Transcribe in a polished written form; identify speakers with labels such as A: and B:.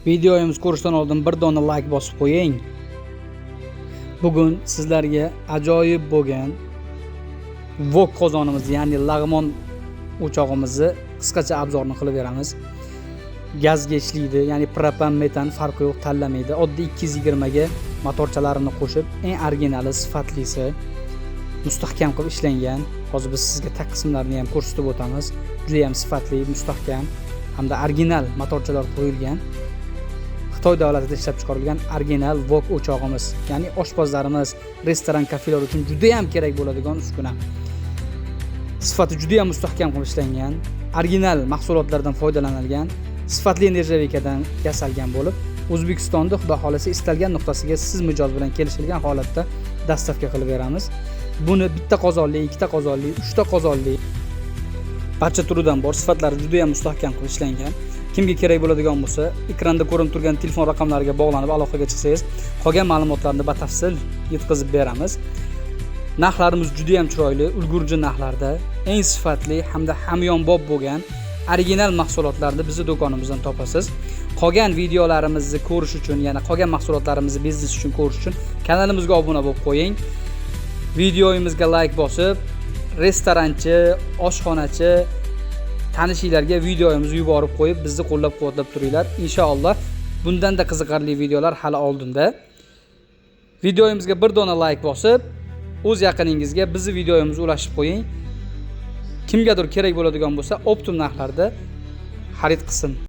A: Videomiz ko'rishdan oldin bir dona like bosib qo'ying. Bugun sizlarga ajoyib bo'lgan wok qozonimiz, ya'ni lag'mon o'chog'imizni qisqacha obzorini qilib beramiz. Gazga ishlaydi, ya'ni propan, metan farqi yo'q, tanlamaydi. Oddiy 220 ga motorchalarini qo'shib, eng originali, sifatlisi, mustahkam qilib ishlangan. Hozir biz sizga taq qismlarini ham ko'rsatib o'tamiz. Juda ham sifatli, mustahkam hamda original motorchalar qo'yilgan. Xitoy davlatida ishlab chiqarilgan original wok o'chog'imiz, ya'ni oshpazlarimiz, restoran, kafelar uchun juda ham kerak bo'ladigan uskuna. Sifati juda ham mustahkam qilib ishlangan, original mahsulotlardan foydalanilgan, sifatli nержавейкаdan yasalgan bo'lib, O'zbekistonda xudo xolasa istalgan nuqtasiga siz mijoz bilan kelishilgan holatda dastavka qilib beramiz. Buni bitta qozonli, ikkita qozonli, uchta qozonli barcha turidan bor, sifatlari juda ham mustahkam qilib ishlangan. Kimga kerak bo'ladigan bo'lsa, ekranda ko'rinib turgan telefon raqamlariga bog'lanib aloqaga chiqsangiz, qolgan ma'lumotlarni batafsil yetkazib beramiz. Narxlarimiz juda ham chiroyli, ulgurji narxlarda, eng sifatli hamda hamyonbop bo'lgan original mahsulotlarni bizning do'konimizdan topasiz. Qolgan videolarimizni ko'rish uchun, yana qolgan mahsulotlarimizni biznes uchun ko'rish uchun kanalimizga obuna bo'lib qo'ying. Videoyimizga like bosib, restoranchi, oshxonachi tanishinglarga videoyimizni yuborib qo'yib, bizni qo'llab-quvvatlab turinglar. Inshaalloh bundan da qiziqarli videolar hali oldinda. Videoyimizga bir dona like bosib, o'z yaqiningizga bizni videoyimizni ulashib qo'ying. Kimgadir kerak bo'ladigan bo'lsa, optim narxlarda xarid qilsin.